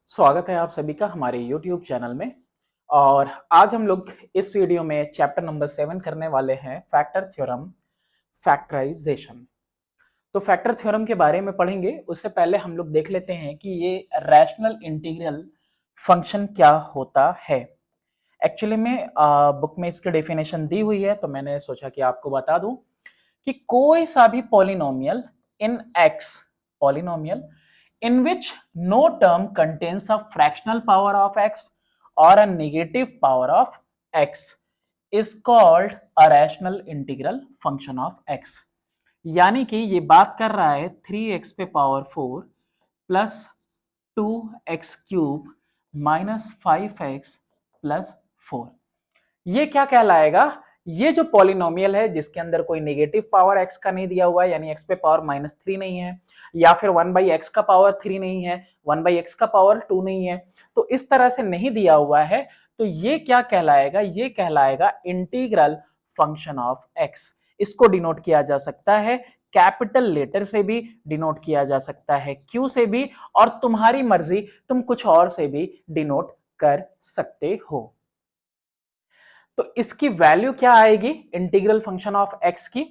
स्वागत है आप सभी का हमारे YouTube चैनल में। और आज हम लोग इस वीडियो में चैप्टर नंबर 7 करने वाले हैं फैक्टर थ्योरम, फैक्टराइजेशन। तो फैक्टर थ्योरम के बारे में पढ़ेंगे उससे पहले हम लोग देख लेते हैं कि ये रैशनल इंटीग्रल फंक्शन क्या होता है। एक्चुअली में बुक में इसकी डेफिनेशन दी हुई है, तो मैंने सोचा कि आपको बता दूं कि कोई सा भी polynomial in x, polynomial in which no term contains a fractional power of x or a negative power of x is called a rational integral function of x। यानी कि ये बात कर रहा है 3x पे power 4 plus 2x cube minus 5x plus 4। ये क्या कहलाएगा? ये जो पॉलिनोमियल है जिसके अंदर कोई नेगेटिव पावर x का नहीं दिया हुआ है, यानी x पे पावर -3 नहीं है, या फिर 1/x का पावर 3 नहीं है, 1/x का पावर 2 नहीं है, तो इस तरह से नहीं दिया हुआ है, तो ये क्या कहलाएगा? ये कहलाएगा इंटीग्रल फंक्शन ऑफ x। इसको डिनोट किया जा सकता है कैपिटल लेटर से भी, डिनोट किया जा सकता है Q से भी, और तुम्हारी मर्जी, तुम कुछ और से भी डिनोट कर सकते हो। तो इसकी वैल्यू क्या आएगी इंटीग्रल फंक्शन ऑफ x की?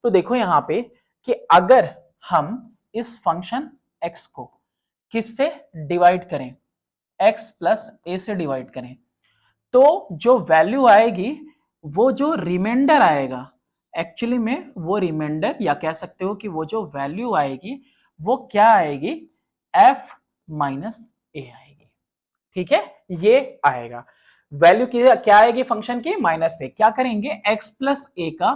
तो देखो यहां पे कि अगर हम इस फंक्शन x को किससे डिवाइड करें, x प्लस a से डिवाइड करें, तो जो वैल्यू आएगी, वो जो रिमाइंडर आएगा, एक्चुअली में वो रिमाइंडर, या कह सकते हो कि वो जो वैल्यू आएगी वो क्या आएगी? f माइनस a आएगी। ठीक है, ये आएगा वैल्यू की, क्या आएगी फंक्शन की? माइनस से। क्या करेंगे? x प्लस ए का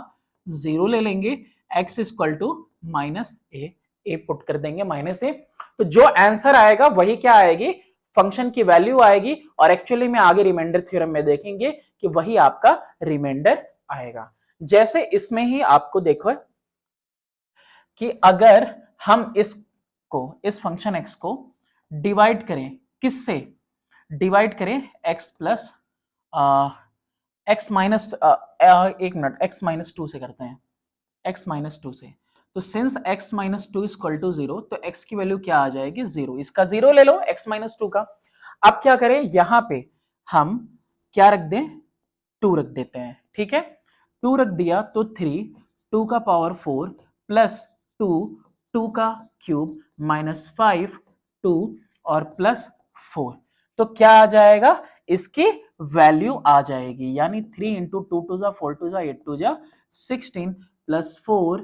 जीरो ले लेंगे, x equal to minus A put कर देंगे माइनस ए। तो जो आंसर आएगा वही क्या आएगी? फंक्शन की वैल्यू आएगी। और एक्चुअली में आगे रिमाइंडर थ्योरम में देखेंगे कि वही आपका रिमाइंडर आएगा। जैसे इसमें ही आपको देखो कि अगर हम इस फंक्शन x को डिवाइड करें, किससे डिवाइड करें? x प्लस एक्स माइनस, एक मिनट, x माइनस 2 से करते हैं, x माइनस 2 से। तो since x minus 2 equal to 0, तो x की वैल्यू क्या आ जाएगी? 0। इसका 0 ले लो, x माइनस 2 का। अब क्या करें? यहां पे हम क्या रख दें? 2 रख देते हैं। ठीक है, 2 रख दिया तो 3, 2 का पावर 4 प्लस 2, 2 का क्यूब माइनस 5, 2 और प्लस 4। तो क्या आ जाएगा? इसकी वैल्यू आ जाएगी, यानी 3 इंटू 2 टू जा 4 टू जा 8 टू जा 16 प्लस 4,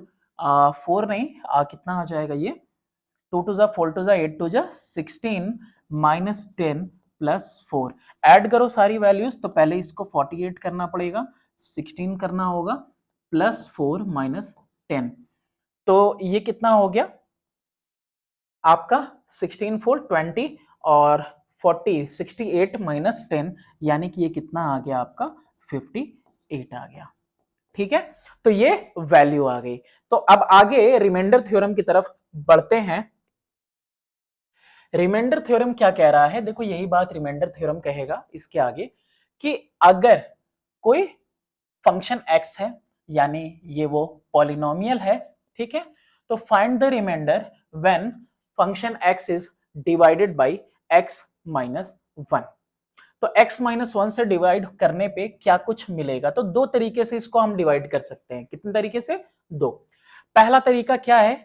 4 नहीं, कितना आ जाएगा ये? 2 टू जा 4 टू जा 8 टू जा 16 माइनस 10 प्लस 4। ऐड करो सारी वैल्यूज, तो पहले इसको 48 करना पड़ेगा, 16 करना होगा, प्लस 4 माइनस 10। तो ये कितना हो गया आपका? 16 4 20 और 40, 68 माइनस 10, यानी कि ये कितना आ गया आपका? 58 आ गया। ठीक है, तो ये वैल्यू आ गई। तो अब आगे रिमाइंडर थ्योरम की तरफ बढ़ते हैं। रिमाइंडर थ्योरम क्या कह रहा है? देखो यही बात रिमाइंडर थ्योरम कहेगा इसके आगे कि अगर कोई फंक्शन x है, यानी ये वो पॉलिनोमियल है, ठीक है, तो find the remainder when function x is divided by x minus 1। तो x माइनस 1 से डिवाइड करने पे क्या कुछ मिलेगा? तो दो तरीके से इसको हम डिवाइड कर सकते हैं। कितने तरीके से? दो। पहला तरीका क्या है?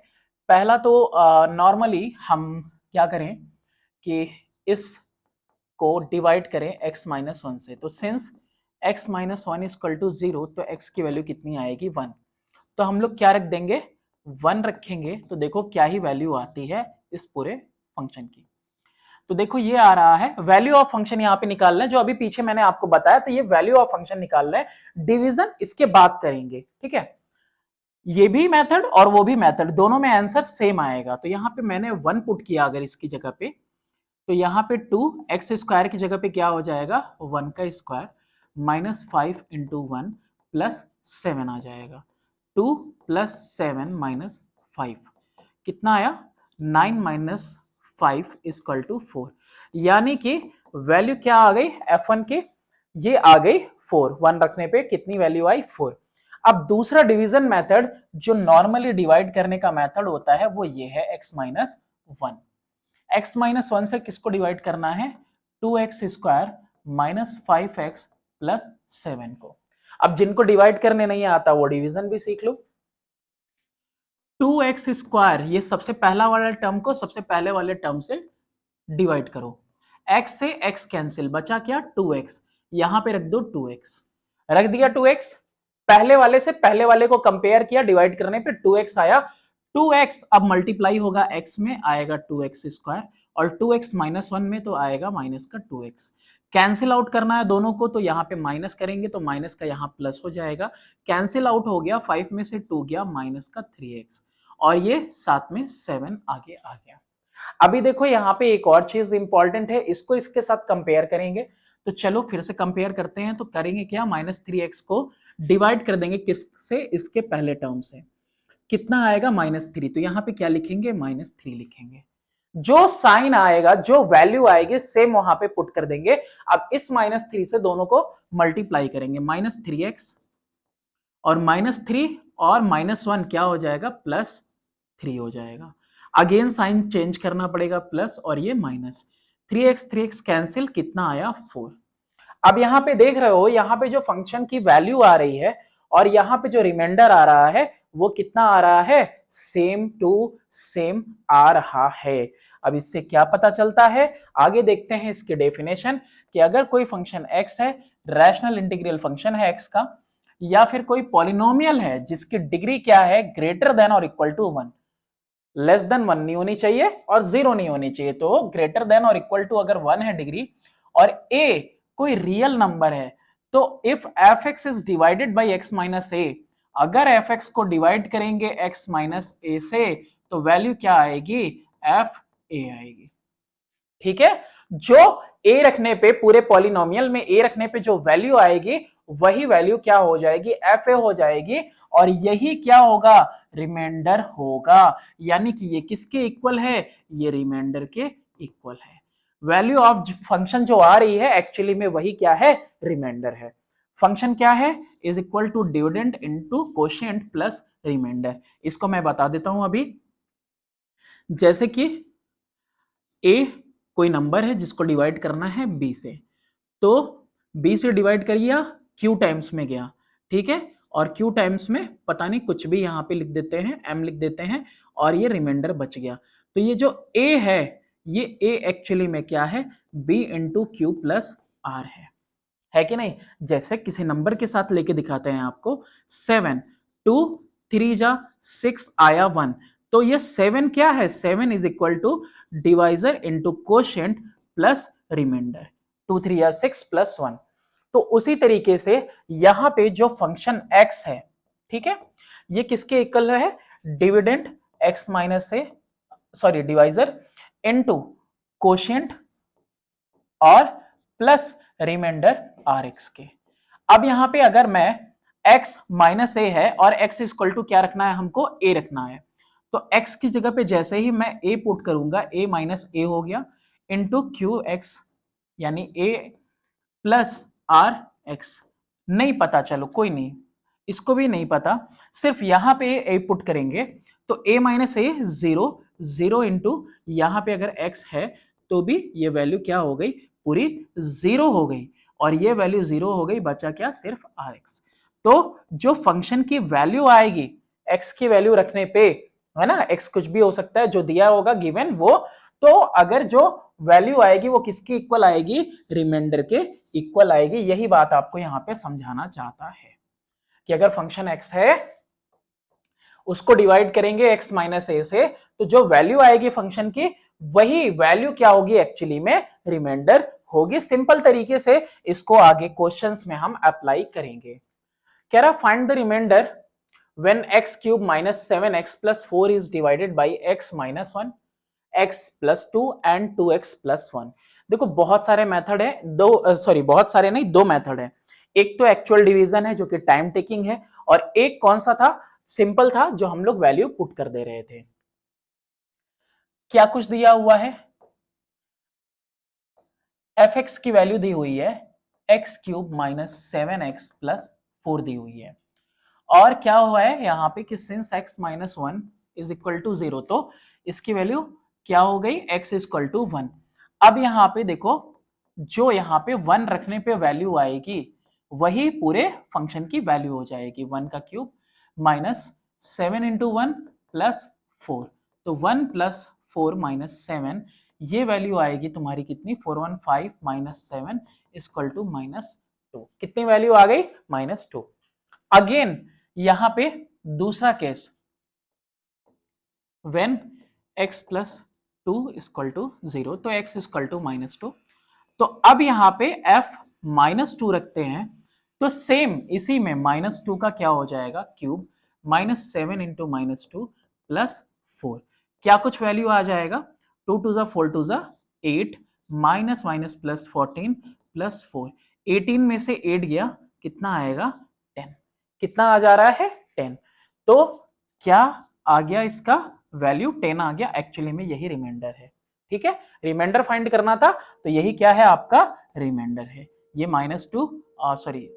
पहला तो नॉर्मली हम क्या करें कि इस को डिवाइड करें x माइनस 1 से। तो since x minus 1 equal to 0, तो x की वैल्यू कितनी आएगी? 1। तो हम लोग क्या रख देंगे? 1 रखेंगे। तो देखो क्या ही वैल्यू आती है इस पूरे फंक्शन की। तो देखो ये आ रहा है वैल्यू ऑफ फंक्शन, यहां पे निकालना है जो अभी पीछे मैंने आपको बताया। तो ये वैल्यू ऑफ फंक्शन निकालना है, डिवीजन इसके बाद करेंगे। ठीक है, ये भी मेथड और वो भी मेथड, दोनों में आंसर सेम आएगा। तो यहां पे मैंने 1 पुट किया अगर इसकी जगह पे, तो यहाँ पे 2x स्क्वायर की जगह पे क्या हो जाएगा? 1 का स्क्वायर माइनस 5 इंटू 1 प्लस 7 आ जाएगा। 2 प्लस 7 माइनस 5 कितना आया? 9 माइनस 5 इक्वल टू 4। यानी कि वैल्यू क्या आ गई f1 की? ये आ गई 4। 1 रखने पे कितनी वैल्यू आई? 4। अब दूसरा डिवीजन मेथड जो नॉर्मली डिवाइड करने का मेथड होता है वो ये है x माइनस 1। x माइनस 1 से किसको डिवाइड करना है, 2x square minus 5x plus 7 को। अब जिनको डिवाइड करने नहीं आता वो डिवीजन भी सीख लो। 2x स्क्वायर, ये सबसे पहला वाला टर्म को सबसे पहले वाले टर्म से डिवाइड करो, x से x कैंसिल, बचा क्या 2x, यहां पे रख दो 2x, रख दिया 2x, पहले वाले से पहले वाले को कंपेयर किया, डिवाइड करने पे 2x आया, 2x अब मल्टीप्लाई होगा x में, आएगा 2x स्क्वायर, और 2x माइनस 1 में तो आएगा माइनस का 2x। कैंसिल आउट करना है दोनों को, तो यहाँ पे माइनस करेंगे तो माइनस का यहाँ प्लस हो जाएगा, कैंसिल आउट हो गया, 5 में से 2 गया, माइनस का 3x, और ये साथ में 7 आगे आ गया। अभी देखो यहाँ पे एक और चीज इंपॉर्टेंट है, इसको इसके साथ कंपेयर करेंगे, तो चलो फिर से कंपेयर करते हैं। तो करेंगे क्या, -3x को डिवाइड कर देंगे किससे, इसके पहले टर्म से, कितना आएगा -3, तो यहाँ पे क्या लिखेंगे, -3 लिखेंगे, जो साइन आएगा, जो वैल्यू आएगी सेम वहां पे पुट कर देंगे। अब इस -3 से दोनों को मल्टीप्लाई करेंगे, -3x और -3 और -1 क्या हो जाएगा, +3 हो जाएगा, अगेन साइन चेंज करना पड़ेगा, प्लस और ये माइनस, 3x कैंसिल, कितना आया 4। अब यहां पे देख रहे हो, यहां पे जो फंक्शन की वैल्यू आ रही है और यहां पे जो रिमाइंडर आ रहा है वो कितना आ रहा है, सेम टू सेम आ रहा है। अब इससे क्या पता चलता है, आगे देखते हैं इसकी डेफिनेशन, कि अगर कोई फंक्शन x है, रैशनल इंटीग्रल फंक्शन है x का, या फिर कोई पॉलिनोमियल है जिसकी डिग्री क्या है, ग्रेटर देन और इक्वल टू 1, लेस देन 1 नहीं होनी चाहिए और 0 नहीं होनी चाहिए, तो ग्रेटर देन और इक्वल टू अगर 1 है डिग्री, और a कोई रियल नंबर है, तो if fx is divided by x minus a, अगर fx को डिवाइड करेंगे x माइनस a से, तो वैल्यू क्या आएगी, f a आएगी। ठीक है, जो a रखने पे, पूरे पॉलिनोमियल में a रखने पे जो वैल्यू आएगी वही वैल्यू क्या हो जाएगी, fa हो जाएगी, और यही क्या होगा, रिमाइंडर होगा, यानी कि ये किसके इक्वल है, ये रिमाइंडर के इक्वल है। वैल्यू ऑफ फंक्शन जो आ रही है एक्चुअली में वही क्या है, रिमाइंडर है। फंक्शन क्या है, is equal to dividend into quotient plus remainder. इसको मैं बता देता हूं अभी, जैसे कि a कोई नंबर है जिसको डिवाइड करना है b से, तो b से डिवाइड करिए, q टाइम्स में गया, ठीक है, और q टाइम्स में पता नहीं कुछ भी यहाँ पे लिख देते हैं, m लिख देते हैं, और ये रिमाइंडर बच गया। तो ये जो a है, ये a एक्चुअली में क्या है, b into q plus r है कि नहीं। जैसे किसी नंबर के साथ लेके दिखाते हैं आपको, 7 2 3 जा 6 आया 1, तो ये 7 क्या है, 7 is equal to divisor into quotient plus remainder, 2 3 या 6 प्लस 1। तो उसी तरीके से यहां पे जो फंक्शन x है, ठीक है, ये किसके इक्वल है, डिविडेंड x माइनस से, सॉरी डिवाइजर इनटू कोशिएंट और प्लस रिमाइंडर rx के। अब यहां पे अगर मैं x माइनस ए है और x इक्वल टू क्या रखना है हमको, a रखना है, तो x की जगह पे जैसे ही मैं a पुट करूंगा, a माइनस ए हो गया, इंटू क्यू एक्स, यानी a प्लस आर एक्स, नहीं पता, चलो कोई नहीं, इसको भी नहीं पता, सिर्फ यहां पे a पुट करेंगे, तो a माइनस ए 0 0 इंटू यहां पे अगर x है तो भी ये वैल्यू क्या हो गई, पूरी 0 हो गई, और ये वैल्यू 0 हो गई, बचा क्या, सिर्फ rx। तो जो फंक्शन की वैल्यू आएगी x की वैल्यू रखने पे, है ना, x कुछ भी हो सकता है जो दिया होगा गिवन वो, तो अगर जो वैल्यू आएगी वो किसकी इक्वल आएगी, रिमाइंडर के इक्वल आएगी। यही बात आपको यहां पे समझाना चाहता है कि अगर फंक्शन x है उसको डिवाइड करेंगे x माइनस ए से, तो जो वैल्यू आएगी फंक्शन की वही वैल्यू क्या होगी, एक्चुअली में रिमाइंडर होगी। सिंपल तरीके से इसको आगे क्वेश्चंस में हम अप्लाई करेंगे। कह रहा find the remainder when x cube minus 7x plus 4 is divided by x minus 1, x plus 2 and 2x plus 1। देखो बहुत सारे मेथड है, बहुत सारे नहीं, दो मेथड है। एक तो एक्चुअल डिवीजन है जो कि टाइम टेकिंग है, और एक कौन सा था, सिंपल था, जो हम लोग वैल्यू पुट कर दे रहे थे। क्या कुछ दिया हुआ है, fx की वैल्यू दी हुई है x cube minus 7x plus 4 दी हुई है, और क्या हुआ है यहाँ पे कि since x minus 1 is equal to 0, तो इसकी वैल्यू क्या हो गई, x इक्वल टू 1। अब यहां पे देखो, जो यहां पे 1 रखने पे वैल्यू आएगी वही पूरे फंक्शन की वैल्यू हो जाएगी, 1 का क्यूब माइनस 7 इंटू 1 प्लस 4, तो 1 प्लस 4 माइनस 7, ये वैल्यू आएगी तुम्हारी कितनी, 415 माइनस 7 इक्वल टू -2। कितनी वैल्यू आ गई, -2। अगेन यहां पे दूसरा केस, when x plus 2 equal to 0, तो x इक्वल टू -2। तो अब यहां पे f -2 रखते हैं, तो सेम इसी में -2 का क्या हो जाएगा, क्यूब -7 इंटू -2 प्लस 4, क्या कुछ वैल्यू आ जाएगा, 2 टू ज़ा 4 टू ज़ा 8, माइनस माइनस प्लस 14 प्लस 4, 18 में से 8 गया, कितना आएगा, 10। कितना आ जा रहा है, 10। तो क्या आ गया, इसका वैल्यू 10 आ गया, एक्चुअली में यही रिमाइंडर है। ठीक है, रिमाइंडर फाइंड करना था, तो यही क्या है, आपका रिमाइंडर है। ये -2, सॉरी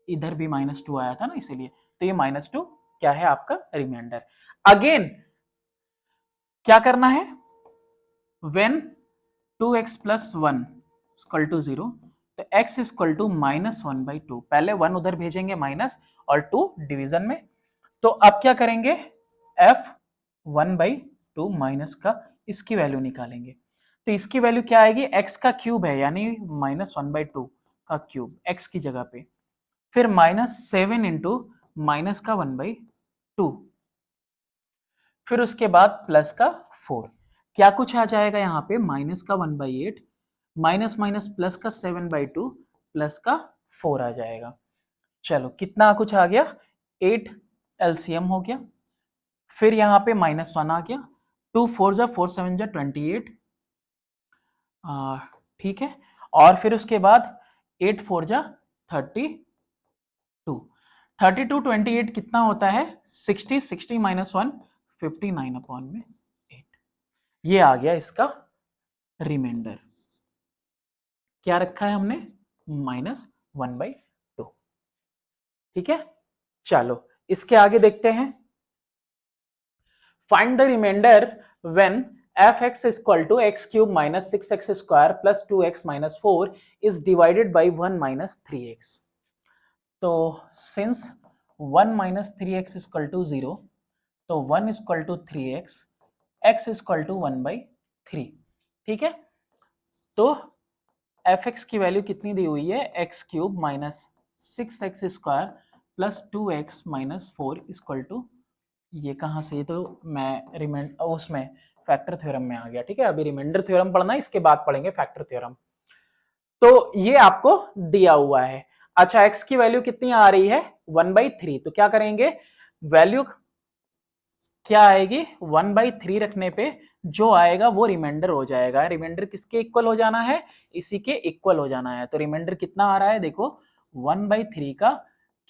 इधर भी -2 आया था ना, इसीलिए, तो ये -2 क्या है, आपका रिमाइंडर। अगेन क्या करना है, when 2x plus 1 equal to 0, तो x इक्वल टू -1/2, पहले 1 उधर भेजेंगे माइनस और 2 डिवीजन में, तो अब क्या करेंगे, f 1/2 माइनस का इसकी वैल्यू निकालेंगे, तो इसकी वैल्यू क्या आएगी, x का क्यूब है यानी -1/2 का क्यूब x की जगह पे, फिर -7 इंटू माइनस का 1/2, फिर उसके बाद प्लस का 4, क्या कुछ आ जाएगा यहाँ पे, माइनस का 1/8 माइनस माइनस प्लस का 7/2 प्लस का 4 आ जाएगा। चलो कितना कुछ आ गया, 8 एलसीएम हो गया, फिर यहाँ पे -1 आ गया, 2 4 जा 4 7 जा 28, ठीक है, और फिर उसके बाद 8 4 जा 32, 32 28 कितना होता है, 60, 60 माइनस 1 59 अपॉन में 8, ये आ गया इसका रिमाइंडर। क्या रखा है हमने, -1/2। ठीक है, चलो इसके आगे देखते हैं, find the remainder when f(x) equal to x cube minus 6x square plus 2x minus 4 is divided by 1 minus 3x। तो since 1 minus 3x equal to 0, तो 1 equal to 3x, x equal to 1/3। ठीक है, तो f(x) की value कितनी दी हुई है, x cube minus 6x square plus 2x minus 4 equal to, ये कहाँ से, तो मैं रिमाइंड उसमें फैक्टर थ्योरम में आ गया। ठीक है, अभी रिमाइंडर थ्योरम पढ़ना है, इसके बाद पढ़ेंगे फैक्टर थ्योरम। तो ये आपको दिया हुआ है। अच्छा, x की वैल्यू कितनी आ रही है, 1/3, तो क्या करेंगे, वैल्यू क्या आएगी, 1/3 रखने पे जो आएगा वो रिमाइंडर हो जाएगा। रिमाइंडर किसके इक्वल हो जाना है, इसी के इक्वल हो जाना है। तो रिमाइंडर कितना आ रहा है, देखो 1/3 का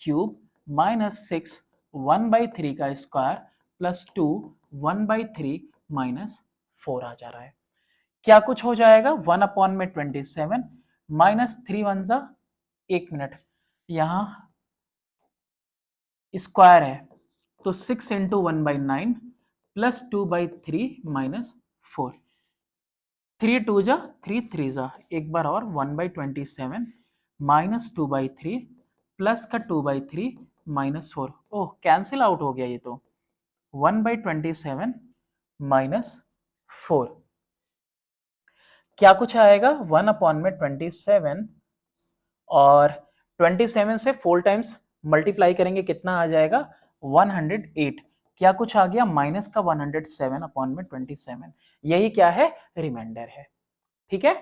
क्यूब माइनस 6 1/3 का स्क्वायर प्लस 2 1/3 माइनस 4 आ जा रहा है। क्या कुछ हो जाएगा, 1/27 माइनस 3 1 जा, 1 मिनट, यहां स्क्वायर है, तो 6 इंटू 1/9 प्लस 2/3 माइनस 4, 3 2 जा 3 3 जा, एक बार और 1/27 माइनस 2/3 प्लस का 2/3 माइनस 4, ओह कैंसिल आउट हो गया ये तो, 1/27 माइनस 4, क्या कुछ आएगा, 1/27 और 27 से 4 टाइम्स मल्टीप्लाई करेंगे, कितना आ जाएगा, 108, क्या कुछ आ गया, माइनस का 107/27, यही क्या है, रिमाइंडर है। ठीक है,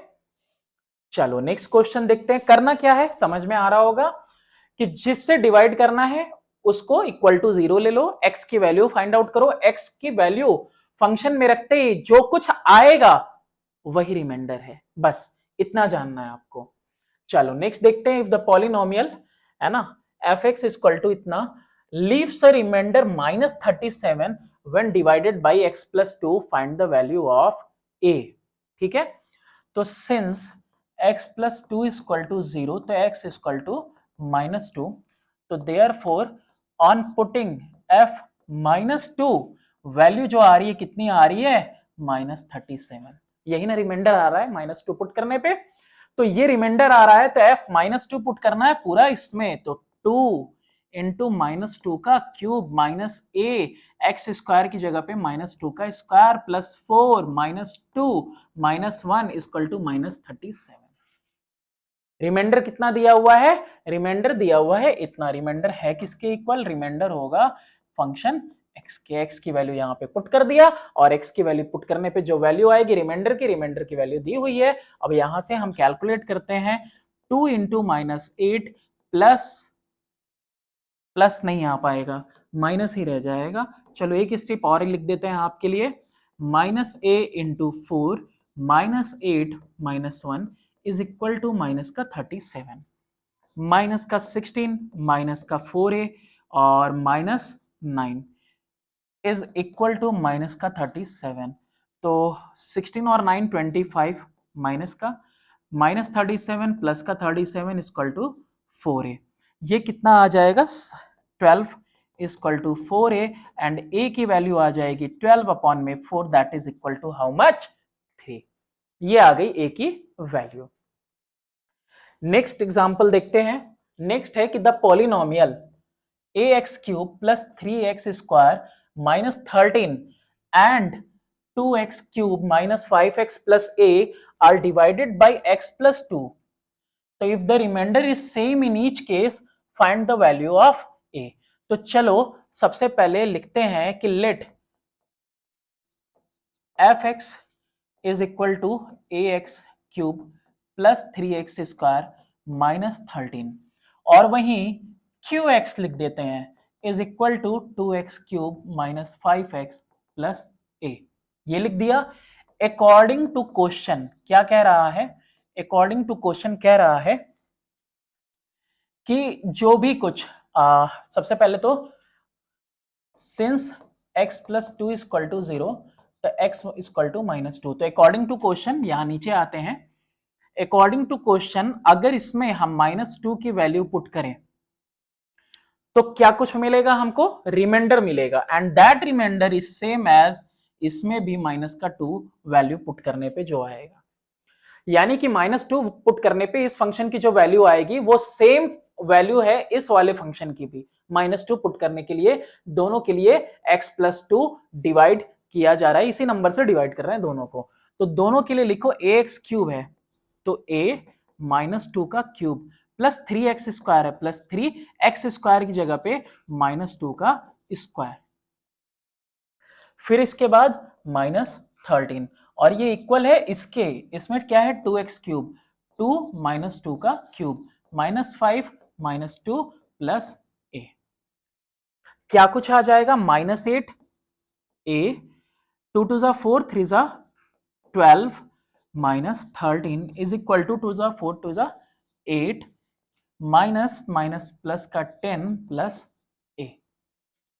चलो नेक्स्ट क्वेश्चन देखते हैं। करना क्या है, समझ में आ रहा होगा कि जिससे डिवाइड करना है उसको इक्वल टू 0 ले लो, x की वैल्यू फाइंड आउट करो, x की वैल्यू फंक्शन में रखते ही जो कुछ आएगा वही रिमाइंडर है, बस इतना जानना है आपको। चलो नेक्स्ट देखते हैं, इफ द पॉलिनोमियल है ना f(x) इक्वल टू इतना leaves a remainder -37 when divided by x plus 2 find the value of a। ठीक है, तो since x plus 2 equal to 0, तो x इक्वल टू -2, तो therefore on putting f -2 value जो आ रही है कितनी आ रही है, -37, यही ना रिमाइंडर आ रहा है -2 पुट करने पे। तो ये रिमाइंडर आ रहा है तो f -2 पुट करना है पूरा इसमें, तो 2 इंटू -2 का cube minus a, x square की जगह पे -2 का square plus 4 -2 -1 equal to -37। Remainder कितना दिया हुआ है? रिमाइंडर दिया हुआ है इतना। रिमाइंडर है किसके इक्वल? रिमाइंडर होगा फंक्शन x के। x की वैल्यू यहाँ पे पुट कर दिया और x की वैल्यू पुट करने पे जो वैल्यू आएगी रिमाइंडर की वैल्यू दी हुई है। अब यहां से हम कैलकुलेट करते हैं 2 इंटू -8 प्लस नहीं आ पाएगा, माइनस ही रह जाएगा। चलो एक स्टेप और लिख देते हैं आपके लिए, -a into 4 -8 -1 is equal to minus का 37, माइनस का 16 माइनस का 4a और -9 इज इक्वल टू माइनस का 37। तो 16 और 9 25 माइनस का -37 प्लस का 37 इक्वल टू 4a। ये कितना आ जाएगा? 12 equal to 4a and a की वैल्यू आ जाएगी 12 अपॉन में 4, that is equal to how much? 3। ये आ गई a की वैल्यू। नेक्स्ट एग्जांपल देखते हैं। नेक्स्ट है कि the polynomial ax cube plus 3x square minus 13 and 2x cube minus 5x plus a are divided by x plus 2. तो if the remainder is same in each case, find the value of a. तो चलो सबसे पहले लिखते हैं कि let fx is equal to ax cube plus 3x square minus 13 और वहीं qx लिख देते हैं is equal to 2x cube minus 5x plus a। ये लिख दिया। अकॉर्डिंग टू क्वेश्चन क्या कह रहा है? अकॉर्डिंग टू क्वेश्चन कह रहा है कि जो भी कुछ सबसे पहले तो since x plus 2 equal to 0 तो x इक्वल टू -2। तो अकॉर्डिंग टू क्वेश्चन यहां नीचे आते हैं। अकॉर्डिंग टू क्वेश्चन अगर इसमें हम -2 की वैल्यू पुट करें तो क्या कुछ मिलेगा हमको? रिमाइंडर मिलेगा and that remainder is same as इसमें भी -2 वैल्यू पुट करने पे जो आएगा, यानी कि -2 पुट करने पे इस फंक्शन की जो वैल्यू आएगी वो सेम वैल्यू है इस वाले फंक्शन की भी। -2 पुट करने के लिए दोनों के लिए x प्लस 2 डिवाइड किया जा रहा है, इसी नंबर से डिवाइड कर रहे हैं दोनों को। तो दोनों के लिए लिखो ax क्यूब है तो a -2 का क्यूब प्लस 3x स्क्वायर है प्लस 3x स्क्वायर की जगह पे -2 का स्क्वायर, फिर इसके बाद -13 और ये इक्वल है इसके, इसमें क्या है 2x क्यूब, 2 -2 का क्यूब -5 -2 प्लस a। क्या कुछ आ जाएगा? -8 a 2 2 4 3 12 -13 is equal to 2 4 2 8 minus minus plus का 10 प्लस a,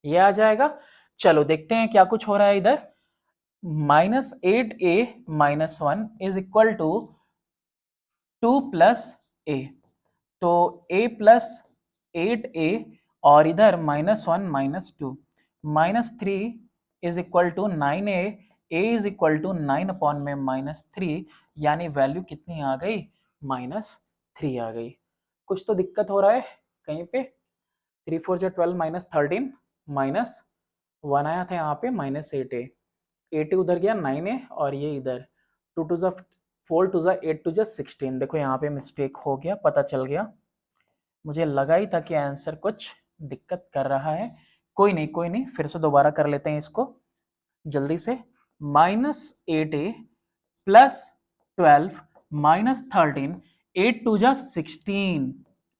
ये आ जाएगा। चलो देखते हैं क्या कुछ हो रहा है इधर। -8a -1 is equal to 2 plus a, तो a प्लस 8a और इधर -1 -2 -3 is equal to 9a, a is equal to 9 upon में -3, यानी वैल्यू कितनी आ गई? -3 आ गई। कुछ तो दिक्कत हो रहा है कहीं पे। 3 4 जो 12 -13 -1 आया था यहाँ पे -8a, 8 उधर गया 9a और ये इधर 2 2 4 2 8 2 16। देखो यहाँ पे मिस्टेक हो गया, पता चल गया। मुझे लगा ही था कि आंसर कुछ दिक्कत कर रहा है। कोई नहीं, फिर से दोबारा कर लेते हैं इसको जल्दी से। -8a प्लस 12 -13 8 2 16,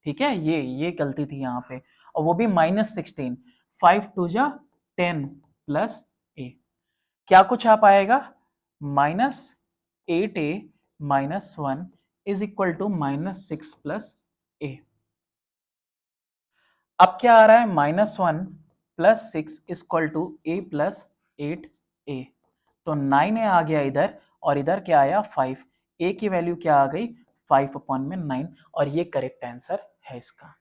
ठीक है। ये गलती थी यहाँ पे, और वो भी -16 5 2 10 प्लस a। क्या कुछ आ पाएगा? -8a -1 is equal to -6 plus a। अब क्या आ रहा है? -1 plus 6 equal to a plus 8a, तो 9a आ गया इधर और इधर क्या आया? 5। a की वैल्यू क्या आ गई? 5 अपॉन में 9 और ये करेक्ट आंसर है इसका,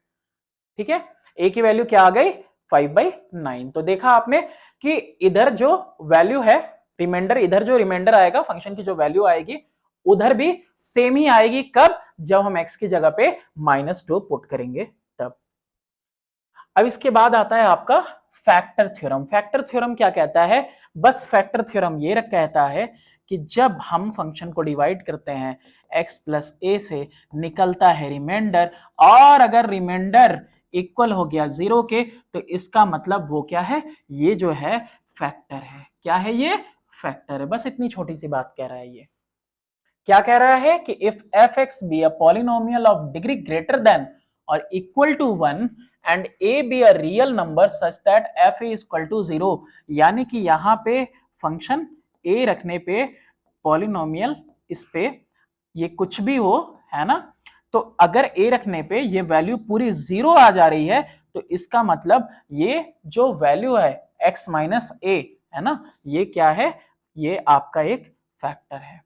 ठीक है। a की वैल्यू क्या आ गई? 5/9। तो देखा आपने कि इधर जो वैल्यू है रिमाइंडर, इधर जो रिमाइंडर आएगा फंक्शन की जो वैल्यू आएगी उधर भी सेम ही आएगी। कब? जब हम x की जगह पे -2 पुट करेंगे तब। अब इसके बाद आता है आपका फैक्टर थ्योरम। फैक्टर थ्योरम क्या कहता है? बस फैक्टर थ्योरम ये कहता है कि जब हम फंक्शन को डिवाइड करते हैं x प्लस ए से निकलता है रिमाइंडर, और अगर रिमाइंडर इक्वल हो गया 0 के, तो इसका मतलब वो क्या है? ये जो है फैक्टर है। क्या है ये? फैक्टर है। बस इतनी छोटी सी बात कह रहा है ये। क्या कह रहा है कि if f x be a polynomial of degree greater than और equal to 1 and a be a real number such that f is equal to 0, यानी कि यहां पे फंक्शन ए रखने पे पॉलिनोमियल, इस पे ये कुछ भी हो, है ना, तो अगर ए रखने पे ये वैल्यू पूरी 0 आ जा रही है, तो इसका मतलब ये जो वैल्यू है x माइनस ए, है ना, ये क्या है? ये आपका एक फैक्टर है।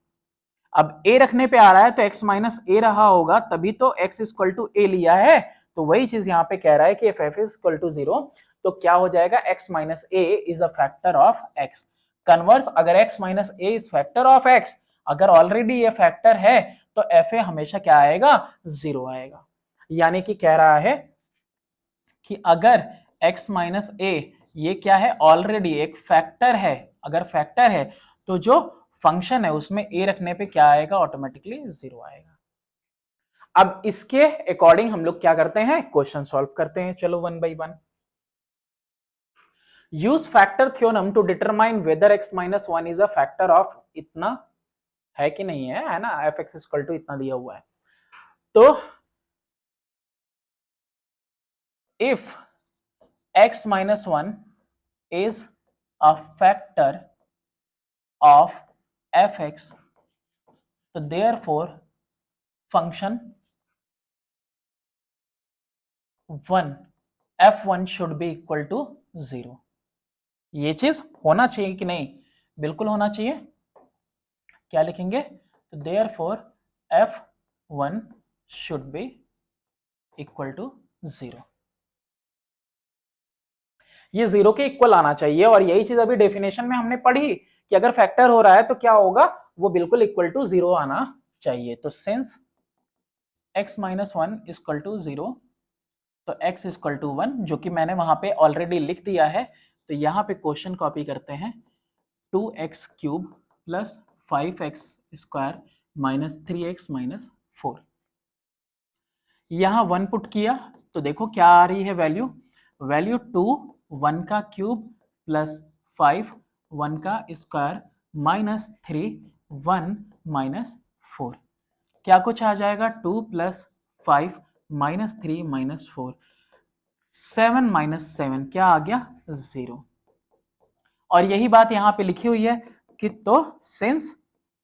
अब a रखने पे आ रहा है तो x माइनस ए रहा होगा, तभी तो x इक्वल टू ए लिया है। तो वही चीज यहां पे कह रहा है कि if f is equal to 0, तो क्या हो जाएगा? x minus a is a factor of x। Converse, अगर x minus a is factor of x, अगर ऑलरेडी ये फैक्टर है, तो fa हमेशा क्या आएगा? 0 आएगा। यानी कि कह रहा है कि अगर x माइनस ए ये क्या है? ऑलरेडी एक फैक्टर है। अगर फैक्टर है तो जो फंक्शन है उसमें ए रखने पे क्या आएगा? ऑटोमेटिकली 0 आएगा। अब इसके अकॉर्डिंग हम लोग क्या करते हैं? क्वेश्चन सॉल्व करते हैं। चलो one by one. Use factor theorem to determine whether x minus one is a factor of इतना, है कि नहीं है ना? एफ एक्स इक्वल टू इतना दिया हुआ है। तो if x minus 1 is a factor of fx, तो therefore function 1 f1 should be equal to 0। ये चीज होना चाहिए कि नहीं? बिल्कुल होना चाहिए। क्या लिखेंगे? तो therefore f1 should be equal to 0। ये 0 के इक्वल आना चाहिए, और यही चीज अभी डेफिनेशन में हमने पढ़ी कि अगर फैक्टर हो रहा है तो क्या होगा? वो बिल्कुल इक्वल टू 0 आना चाहिए। तो since x minus one equal to 0, तो x इक्वल टू 1, जो कि मैंने वहां पे ऑलरेडी लिख दिया है। तो यहाँ पे क्वेश्चन कॉपी करते हैं, 2x cube plus 5x square minus 3x minus 4। यहाँ 1 पुट किया तो देखो क्या आ रही है वैल्यू? वैल्यू 2 1 का क्यूब प्लस 5 1 का स्क्वायर माइनस 3 1 माइनस 4। क्या कुछ आ जाएगा? 2 प्लस 5 माइनस 3 माइनस 4, 7 माइनस 7 क्या आ गया? 0। और यही बात यहां पे लिखी हुई है कि तो since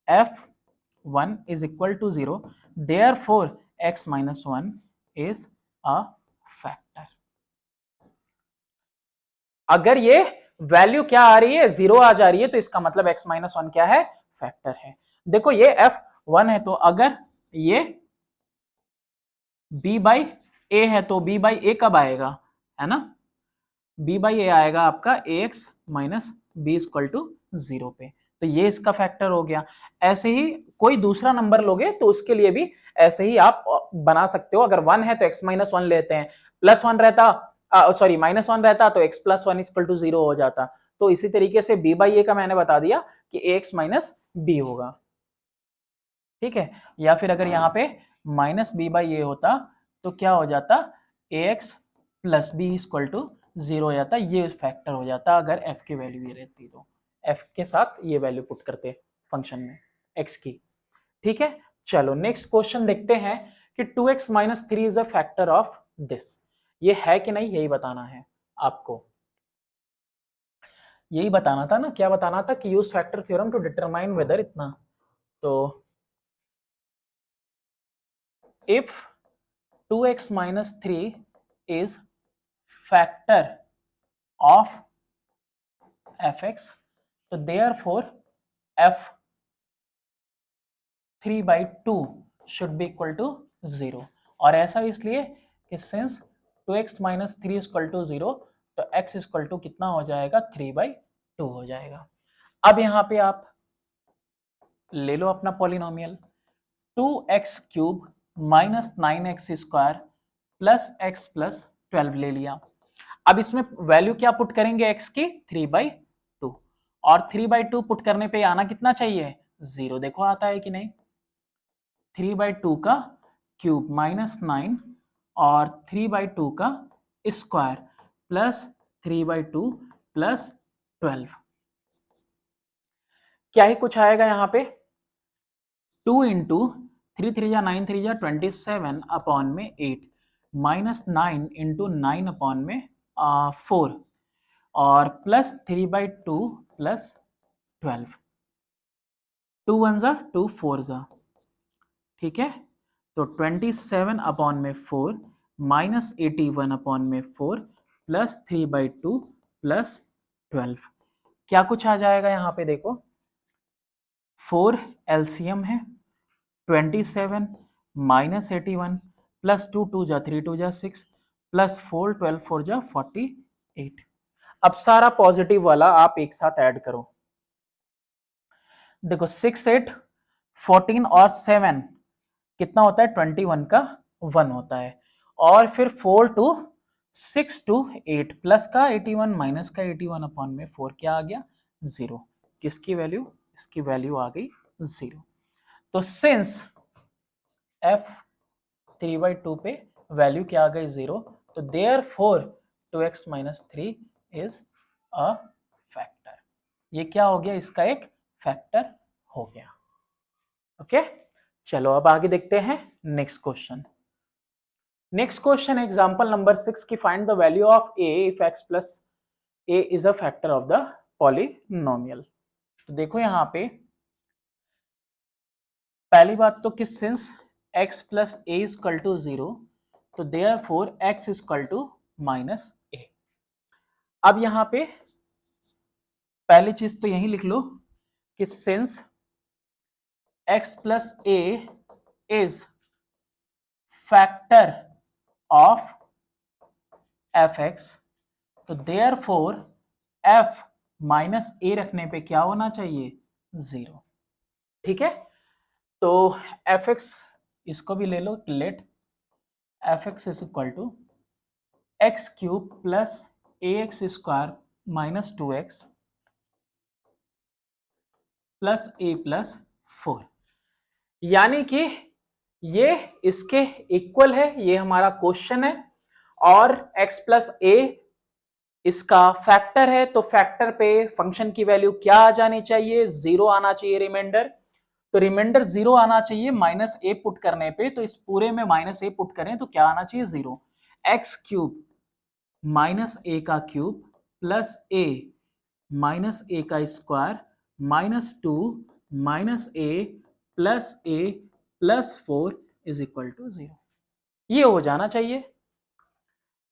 f1 is equal to 0, therefore x minus 1 is a factor. अगर ये वैल्यू क्या आ रही है? 0 आ जा रही है, तो इसका मतलब x माइनस 1 क्या है? फैक्टर है। देखो ये f1 है, तो अगर ये b बाई ए है तो b बाई ए कब आएगा? है ना, b बाई ए आएगा आपका ax minus b equal to 0 पे। तो ये इसका फैक्टर हो गया। ऐसे ही कोई दूसरा नंबर लोगे तो उसके लिए भी ऐसे ही आप बना सकते हो। अगर 1 है तो x माइनस 1 लेते हैं, प्लस 1 रहता, सॉरी माइनस 1 रहता तो x प्लस 1 इक्वल टू 0 हो जाता। तो इसी तरीके से b बाई ए का मैंने बता दिया कि ax माइनस बी होगा। ठीक है, या फिर अगर यहाँ पे माइनस बी बाई ए होता तो क्या हो जाता? ax plus b equal to 0 हो जाता। ये फैक्टर हो जाता अगर f की वैल्यू ये रहती तो। f के साथ ये वैल्यू पुट करते फंक्शन में x की। ठीक है, चलो नेक्स्ट क्वेश्चन देखते हैं कि 2x minus 3 is a factor of this. ये है कि नहीं, यही बताना है आपको। यही बताना था ना, क्या बताना था? कि use factor theorem to determine whether इतना। तो if 2x minus 3 is factor of fx, तो therefore f3 by 2 should be equal to 0। और ऐसा इसलिए कि since 2x minus 3 equal to 0, तो x इक्वल टू कितना हो जाएगा? 3 by 2 हो जाएगा। अब यहां पे आप ले लो अपना polynomial 2x³ minus 9x² plus x plus 12 ले लिया। अब इसमें वैल्यू क्या पुट करेंगे x की 3/2 और 3/2 पुट करने पे आना कितना चाहिए 0। देखो आता है कि नहीं। 3/2 का क्यूब माइनस 9 और 3/2 का स्क्वायर प्लस 3/2 प्लस 12 क्या ही कुछ आएगा यहाँ पे 2 इंटू 3 3 9 3 27 अपॉन में 8 माइनस 9 इंटू 9 अपॉन में 4 और प्लस 3/2 प्लस 12 2 1 जा 2 4 जा ठीक है। तो 27 अपॉन में 4 माइनस 81 अपॉन में 4 प्लस 3/2 प्लस 12 क्या कुछ आ जाएगा यहाँ पे देखो 4 एलसीएम है 27 माइनस 81 प्लस 2 2 जा 3 2 जा 6 प्लस 4 12 4 जा 48। अब सारा पॉजिटिव वाला आप एक साथ ऐड करो। देखो 6 8 14 और 7 कितना होता है 21 का 1 होता है और फिर 4 टू 6 टू 8 प्लस का 81 माइनस का 81 अपॉन में 4 क्या आ गया 0। किसकी वैल्यू इसकी वैल्यू आ गई 0। तो सिंस f 3/2 पे वैल्यू क्या आ गई 0 तो therefore 2x minus 3 is a factor. ये क्या हो गया इसका एक फैक्टर हो गया। ओके चलो अब आगे देखते हैं next question. Next question example number 6 की find the value of a if x plus a is a factor of the polynomial. तो देखो यहां पे पहली बात तो कि since x plus a is equal to 0 तो therefore x is equal to minus a। अब यहां पे पहली चीज तो यही लिख लो कि since x plus a is factor of fx तो देयरफॉर f माइनस a रखने पे क्या होना चाहिए 0। ठीक है तो fx इसको भी ले लो let fx is equal to x³ plus ax² minus 2x plus a plus 4 यानी कि ये इसके इक्वल है। ये हमारा क्वेश्चन है और x प्लस a इसका फैक्टर है तो फैक्टर पे फंक्शन की वैल्यू क्या आ जानी चाहिए 0 आना चाहिए रिमाइंडर। तो रिमाइंडर 0 आना चाहिए माइनस a पुट करने पे तो इस पूरे में माइनस a पुट करें तो क्या आना चाहिए 0। x³ माइनस a का cube plus a minus a का square minus 2 minus a plus a plus 4 is equal to 0। ये हो जाना चाहिए।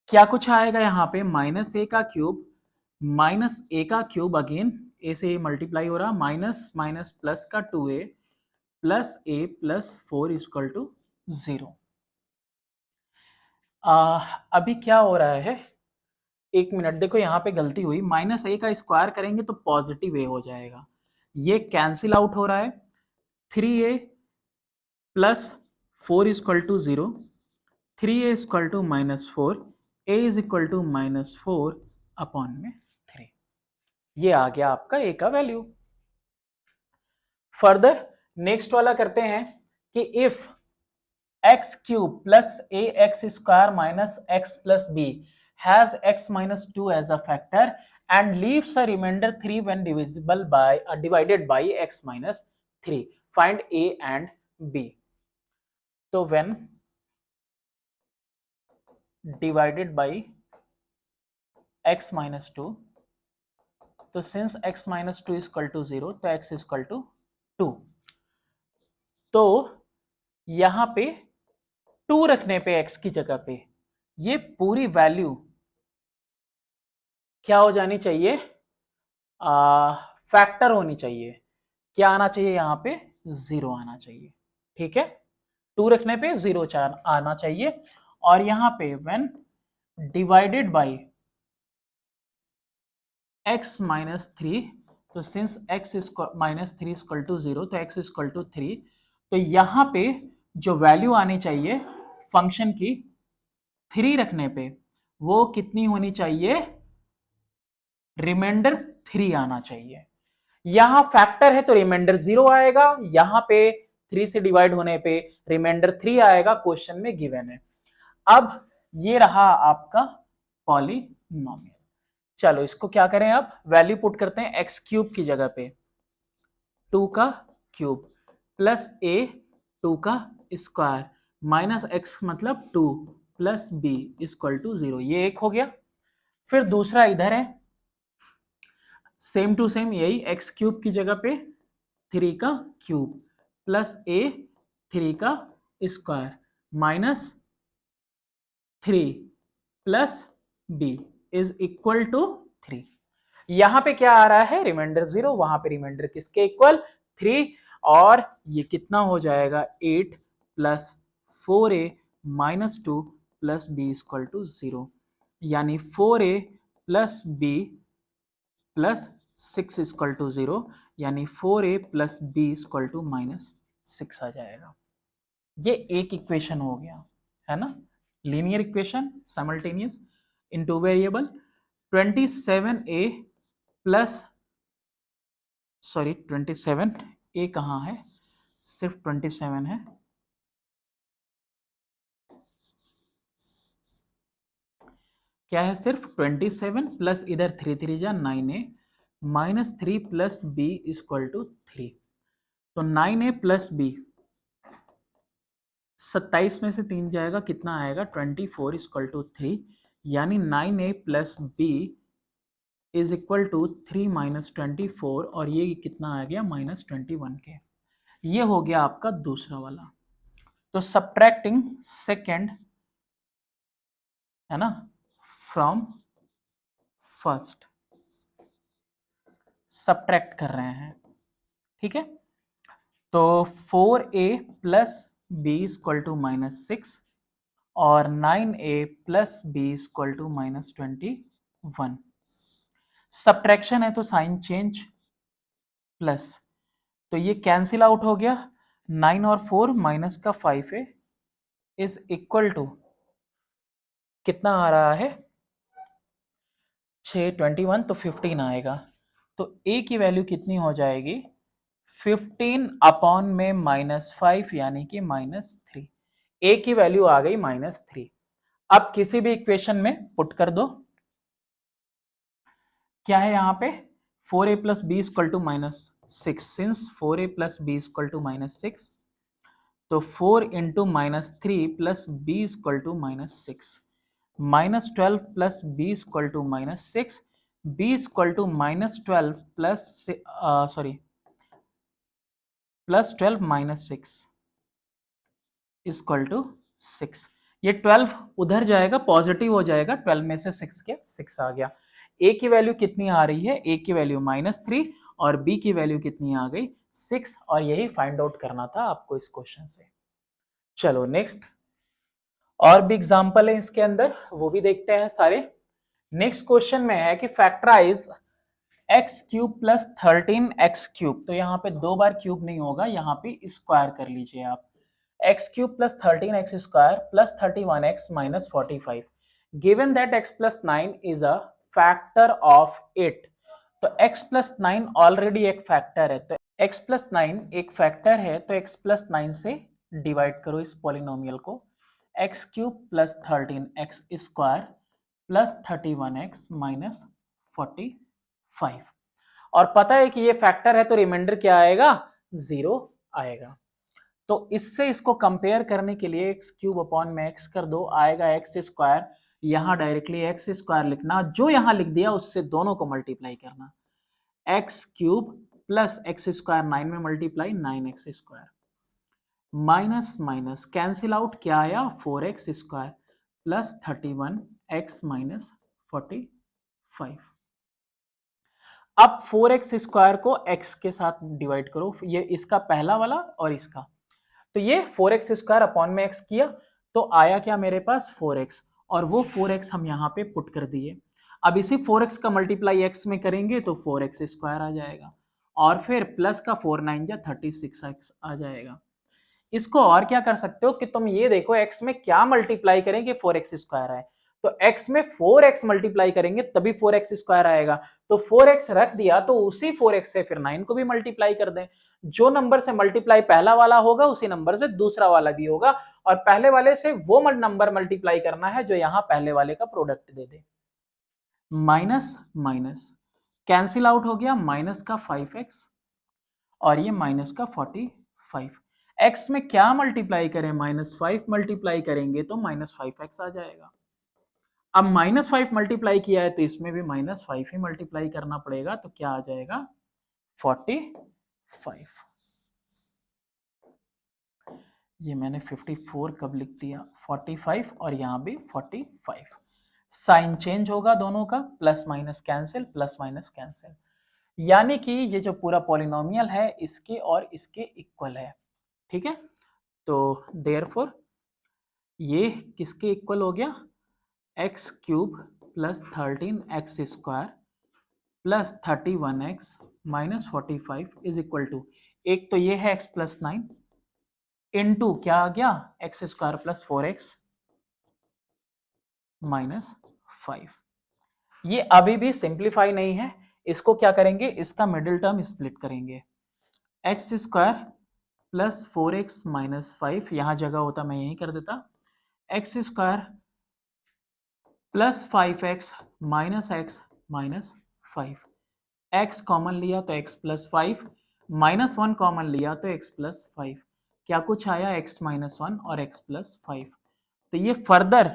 क्या कुछ आएगा यहाँ पे माइनस ए का क्यूब माइनस ए का क्यूब अगेन ए से मल्टीप्लाई हो रहा माइनस माइनस प्लस का 2a plus a plus 4 equal to 0। अभी क्या हो रहा है एक मिनट देखो यहाँ पे गलती हुई माइनस ए का स्क्वायर करेंगे तो पॉजिटिव ए हो जाएगा। ये कैंसिल आउट हो रहा है 3a plus 4 equal to 0 3a equal to minus 4 a is equal to minus 4 upon में 3। ये आ गया आपका a का वैल्यू। फर्दर नेक्स्ट वाला करते हैं कि if x³ plus ax² minus x plus b has x minus 2 as a factor and leaves a remainder 3 when divisible by divided by x minus 3 find a and b। तो when divided by x minus 2 तो since x minus 2 equal to 0 तो x equal to 2 तो यहां पे 2 रखने पे x की जगह पे ये पूरी वैल्यू क्या हो जानी चाहिए फैक्टर होनी चाहिए। क्या आना चाहिए यहां पे 0 आना चाहिए। ठीक है 2 रखने पे 0 आना चाहिए और यहां पे when divided by x minus 3 तो since x minus three equal to 0, तो x इक्वल टू 3, तो यहां पे जो वैल्यू आनी चाहिए फंक्शन की 3 रखने पे, वो कितनी होनी चाहिए, रिमाइंडर 3 आना चाहिए। यहां फैक्टर है तो रिमाइंडर 0 आएगा, यहां पे 3 से डिवाइड होने पे रिमाइंडर 3 आएगा, क्वेश्चन में गिवन है। अब ये रहा आपका पॉलिनोमियल। चलो इसको क्या करें, अब वैल्यू पुट करते हैं एक्स क्यूब की जगह पे, 2 का क्यूब प्लस ए 2 का स्क्वायर माइनस एक्स मतलब 2 प्लस बी इक्वल टू 0, ये एक हो गया। फिर दूसरा इधर है, सेम टू सेम यही, एक्स क्यूब की जगह पे 3 का क्यूब प्लस ए 3 का square minus 3 plus b is equal to 3। यहां पे क्या आ रहा है, रिमाइंडर 0, वहां पे रिमाइंडर किसके इक्वल, 3, और ये कितना हो जाएगा 8 plus 4a minus 2 plus b equal to 0, यानी 4a plus b plus 6 equal to 0, यानी 4a plus b equal to minus 6 आ जाएगा। ये एक इक्वेशन हो गया, है ना, linear equation simultaneous in two variable. 27a plus, sorry 27a कहाँ है, सिर्फ 27 है, क्या है, सिर्फ 27 प्लस इधर 3 3 जा 9a minus 3 plus b equal to 3, तो 9a प्लस बी, 27 में से 3 जाएगा, कितना आएगा 24 इक्वल टू 3, यानी 9a plus b is equal to 3 minus 24, और ये कितना आ गया माइनस 21 के। ये हो गया आपका दूसरा वाला। तो सब्ट्रैक्टिंग सेकेंड, है ना, फ्रॉम फर्स्ट, सब्ट्रैक्ट कर रहे हैं, ठीक है। तो 4a plus b equal to minus 6 और 9a plus b equal to minus 21। Subtraction है तो साइन चेंज, प्लस, तो ये कैंसिल आउट हो गया, 9 और 4 माइनस का 5 है इज इक्वल टू कितना आ रहा है 6, 21, तो 15 आएगा। तो a की वैल्यू कितनी हो जाएगी 15 अपॉन में माइनस 5, यानी कि माइनस 3। a की वैल्यू आ गई माइनस 3। अब किसी भी इक्वेशन में पुट कर दो, क्या है यहाँ पे 4a plus b equal to minus 6, since 4a plus b equal to minus 6, तो 4 into minus 3 plus b equal to minus 6, minus 12 plus b equal to minus 6, b equal to minus 12 plus, sorry plus 12 minus 6 equal to 6। ये 12 उधर जाएगा, positive हो जाएगा, 12 में से 6 के 6 आ गया। a की वैल्यू कितनी आ रही है, a की वैल्यू माइनस 3 और b की वैल्यू कितनी आ गई 6, और यही फाइंड आउट करना था आपको इस क्वेश्चन से। चलो नेक्स्ट, और भी एग्जांपल है इसके अंदर, वो भी देखते हैं सारे। नेक्स्ट क्वेश्चन में है कि factorise x cube plus 13x cube, तो यहाँ पे 2 बार क्यूब नहीं होगा, यहाँ पे स्क्वायर कर लीजिए आप, x cube plus 13x square plus 31x minus 45, given that x plus 9 is a factor of 8। तो x प्लस 9 ऑलरेडी एक फैक्टर है, तो x प्लस 9 एक फैक्टर है, तो x प्लस 9 से डिवाइड करो इस पॉलिनोमियल को, x cube plus 13x square plus 31x minus 45, और पता है कि ये फैक्टर है तो रिमाइंडर क्या आएगा 0 आएगा। तो इससे इसको कंपेयर करने के लिए एक्स क्यूब अपॉन में एक्स कर दो, आएगा एक्स स्क्वायर, यहां डायरेक्टली एक्स स्क्वायर लिखना, जो यहां लिख दिया उससे दोनों को मल्टीप्लाई करना, x cube plus x square 9 में multiply 9x square, minus minus cancel out, क्या आया 4x square plus 31x minus 45। अब 4x स्क्वायर को x के साथ डिवाइड करो, ये इसका पहला वाला और इसका, तो ये 4x स्क्वायर अपॉन में x किया, तो आया क्या मेरे पास 4x, और वो 4x हम यहाँ पे पुट कर दिए। अब इसी 4x का मल्टीप्लाई x में करेंगे तो 4x स्क्वायर आ जाएगा, और फिर प्लस का 4 9 जा 36x आ जाएगा। इसको और क्या कर सकते हो कि तुम ये देखो x में क्या मल्टीप्लाई करेंगे 4x स्क्वायर आए, तो x में 4x मल्टीप्लाई करेंगे तभी 4x स्क्वायर आएगा, तो 4x रख दिया तो उसी 4x से फिर 9 को भी मल्टीप्लाई कर दें। जो नंबर से मल्टीप्लाई पहला वाला होगा उसी नंबर से दूसरा वाला भी होगा, और पहले वाले से वो नंबर मल्टीप्लाई करना है जो यहां पहले वाले का प्रोडक्ट दे दे। माइनस माइनस कैंसिल आउट हो गया, माइनस का 5x और ये माइनस का 45। x में क्या मल्टीप्लाई करें, -5 मल्टीप्लाई करेंगे तो -5x आ जाएगा। अब -5 मल्टीप्लाई किया है तो इसमें भी -5 ही मल्टीप्लाई करना पड़ेगा, तो क्या आ जाएगा 45। ये मैंने 54 कब लिख दिया, 45 और यहाँ भी 45। साइन चेंज होगा दोनों का, plus minus cancel, plus minus cancel, यानी कि ये जो पूरा पॉलिनोमियल है इसके और इसके इक्वल है। ठीक है, तो देयरफॉर ये किसके इक्वल हो गया, x cube plus 13x square plus 31x minus 45 is equal to, एक तो ये है x प्लस 9 इंटू क्या आ गया x square plus 4x minus 5। ये अभी भी सिंप्लीफाई नहीं है, इसको क्या करेंगे, इसका मिडिल टर्म स्प्लिट करेंगे, x square plus 4x minus 5, यहां जगह होता मैं यही कर देता, x square plus 5x minus x minus 5, x common लिया तो x प्लस 5, माइनस 1 कॉमन लिया तो x प्लस 5, क्या कुछ आया x माइनस 1 और x प्लस 5, तो ये फर्दर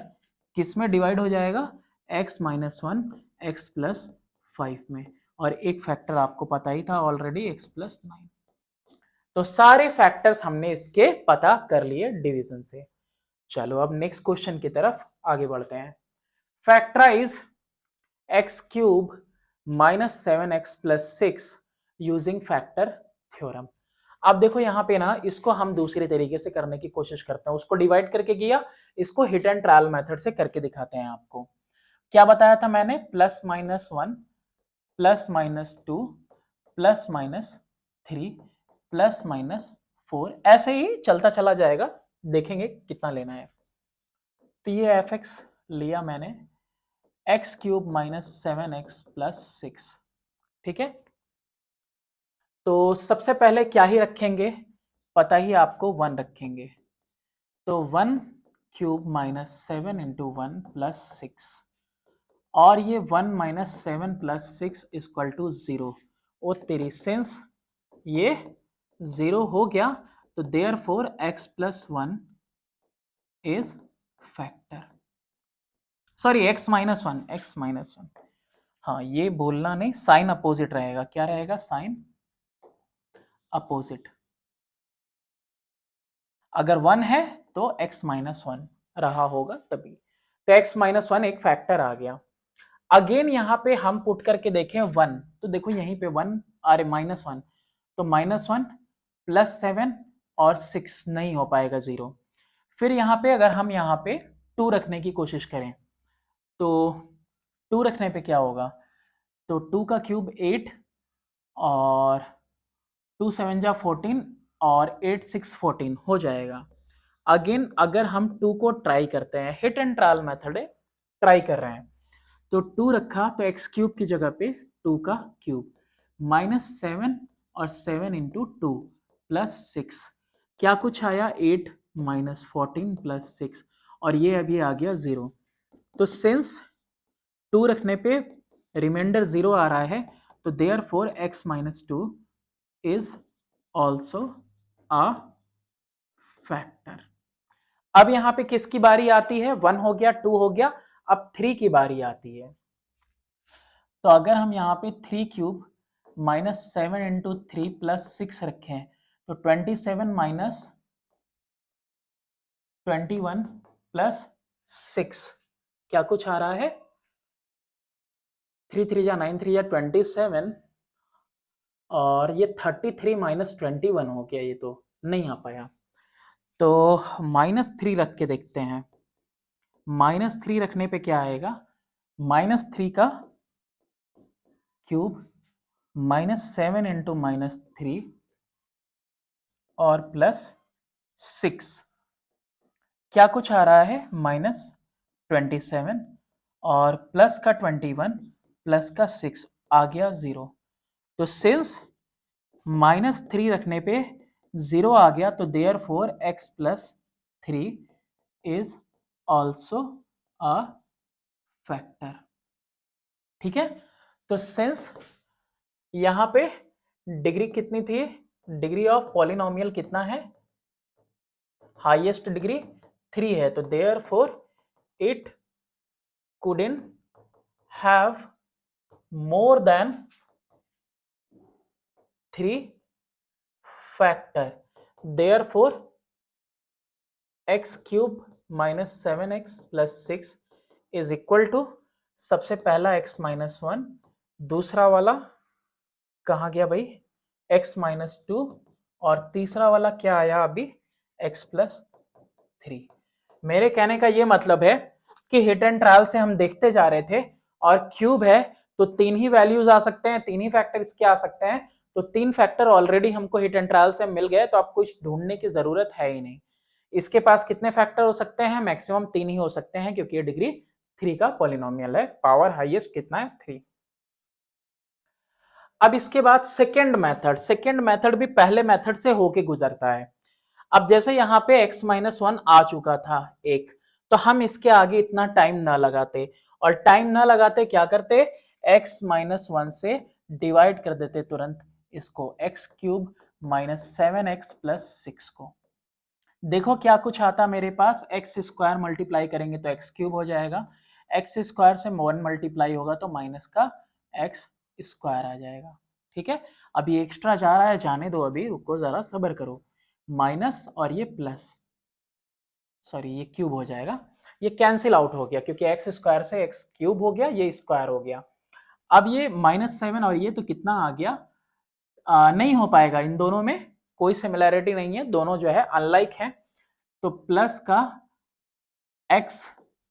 किस में डिवाइड हो जाएगा, x माइनस 1 x प्लस 5 में, और एक फैक्टर आपको पता ही था ऑलरेडी x प्लस 9। तो सारे फैक्टर्स हमने इसके पता कर लिए डिवीजन से। चलो अब नेक्स्ट क्वेश्चन की तरफ आगे बढ़ते हैं। Factorise x cube minus 7x plus 6 using factor theorem. अब देखो यहाँ पे ना, इसको हम दूसरे तरीके से करने की कोशिश करते हैं, उसको डिवाइड करके किया, इसको हिट एंड ट्रायल मेथड से करके दिखाते हैं आपको। क्या बताया था मैंने, plus minus 1 plus minus 2 plus minus 3 plus minus 4, ऐसे ही चलता चला जाएगा, देखेंगे कितना लेना है। तो ये एफ एक्स लिया मैंने, x cube minus 7x plus 6, ठीक है। तो सबसे पहले क्या ही रखेंगे, पता ही आपको 1 रखेंगे, तो 1 क्यूब माइनस 7 इंटू 1 प्लस 6, और ये 1 माइनस 7 प्लस 6 इक्वल टू 0, ओ तेरी सेंस ये 0 हो गया, तो therefore x plus 1 is factor, sorry x minus 1, x minus 1, हाँ ये बोलना नहीं, साइन अपोजिट रहेगा, क्या रहेगा, साइन अपोजिट, अगर 1 है तो x माइनस 1 रहा होगा तभी, तो x माइनस 1 एक फैक्टर आ गया। अगेन यहाँ पे हम पुट करके देखें 1, तो देखो यहीं पे 1 अरे माइनस 1, तो माइनस 1 प्लस 7 और 6 नहीं हो पाएगा 0। फिर यहाँ पे अगर हम यहाँ पे 2 रखने की कोशिश करें तो 2 रखने पे क्या होगा, तो 2 का क्यूब 8 और 2 7 जा 14 और 8 6 14 हो जाएगा। अगेन अगर हम 2 को ट्राई करते हैं, हिट एंड ट्रायल मेथड है, ट्राई कर रहे हैं, तो 2 रखा तो एक्स क्यूब की जगह पे 2 का क्यूब माइनस 7 और 7 इंटू 2 प्लस 6, क्या कुछ आया 8 माइनस 14 प्लस 6, और ये अभी आ गया 0, तो सिंस 2 रखने पे रिमाइंडर 0 आ रहा है, तो therefore x minus 2 is also a factor. अब यहां पे किसकी बारी आती है, 1 हो गया, 2 हो गया, अब 3 की बारी आती है। तो अगर हम यहाँ पे 3 क्यूब माइनस 7 इंटू 3 प्लस 6 रखें, तो 27 माइनस 21 प्लस 6, क्या कुछ आ रहा है, 3 3 जा 9 3 जा 27, और ये 33 माइनस 21 हो गया, ये तो नहीं आ पाया, तो -3 रख के देखते हैं, -3 रखने पे क्या आएगा, -3 का क्यूब -7 इंटू -3 और +6, क्या कुछ आ रहा है -27 और प्लस का 21 प्लस का 6 आ गया 0। तो सिंस -3 रखने पे 0 आ गया तो therefore x plus 3 is also a factor. ठीक है, तो सिंस यहां पे डिग्री कितनी थी, डिग्री ऑफ पॉलिनोमियल कितना है, हाईएस्ट डिग्री 3 है, तो therefore it couldn't have more than 3 factor, therefore x cube minus 7x plus 6 is equal to, सबसे पहला x minus 1, दूसरा वाला कहाँ गया भाई x minus 2 और तीसरा वाला क्या आया अभी x plus 3। मेरे कहने का ये मतलब है कि हिट एंड ट्रायल से हम देखते जा रहे थे और क्यूब है तो 3 ही वैल्यूज आ सकते हैं, 3 ही फैक्टर इसके आ सकते हैं, तो 3 फैक्टर ऑलरेडी हमको हिट एंड ट्रायल से मिल गए, तो आप कुछ ढूंढने की जरूरत है ही नहीं। इसके पास कितने फैक्टर हो सकते हैं, मैक्सिमम 3 ही हो सकते हैं क्योंकि ये डिग्री 3 का पॉलिनोमियल है, पावर हाईएस्ट कितना है 3। अब इसके बाद सेकेंड मेथड भी पहले मेथड से होके गुजरता है। अब जैसे यहाँ पे x माइनस 1 आ चुका था एक, तो हम इसके आगे इतना टाइम ना लगाते, और टाइम ना लगाते क्या करते, x माइनस 1 से डिवाइड कर देते तुरंत इसको, x cube minus 7x plus 6 को। देखो क्या कुछ आता मेरे पास, एक्स स्क्वायर मल्टीप्लाई करेंगे तो एक्स क्यूब हो जाएगा, एक्स स्क्वायर से 1 मल्टीप्लाई होगा तो माइनस का एक्स स्क्वायर आ जाएगा। ठीक है, अभी एक्स्ट्रा जा रहा है, जाने दो, अभी रुको जरा सब्र करो, माइनस और ये प्लस, सॉरी ये क्यूब हो जाएगा, ये कैंसिल आउट हो गया क्योंकि एक्स स्क्वायर से एक्स क्यूब हो गया, ये स्क्वायर हो गया। अब ये -7 और ये तो कितना आ गया, नहीं हो पाएगा, इन दोनों में कोई सिमिलैरिटी नहीं है, दोनों जो है अनलाइक है, तो प्लस का एक्स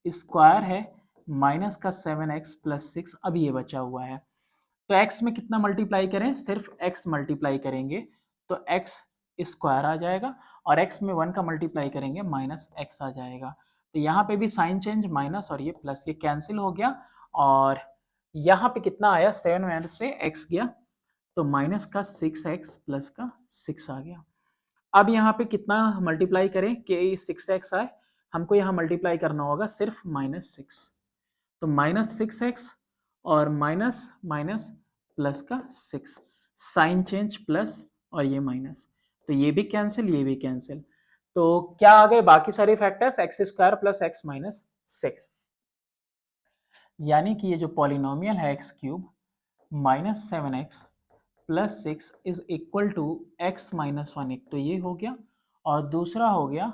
स्क्वायर है माइनस का 7x प्लस 6, अब ये बचा हुआ है, तो x में कितना मल्टीप्लाई करें, सिर्फ x मल्टीप्लाई करेंगे तो x स्क्वायर आ जाएगा, और x में 1 का मल्टीप्लाई करेंगे माइनस x आ जाएगा, तो यहाँ पे भी साइन चेंज, माइनस और ये प्लस, ये कैंसिल हो गया, और यहाँ पे कितना आया 7 में से x गया तो माइनस का 6x प्लस का 6 आ गया। अब यहाँ पे कितना मल्टीप्लाई करें कि 6x आए, हमको यहाँ मल्टीप्लाई करना होगा सिर्फ -6, तो -6x और माइनस माइनस प्लस का 6, साइन चेंज प्लस और ये माइनस, तो ये भी कैंसिल, ये भी कैंसिल, तो क्या आ गए बाकी सारे factors, x square plus x minus 6, यानी कि ये जो पॉलिनोमियल है x cube minus 7x plus 6 is equal to x minus 1, एक तो ये हो गया, और दूसरा हो गया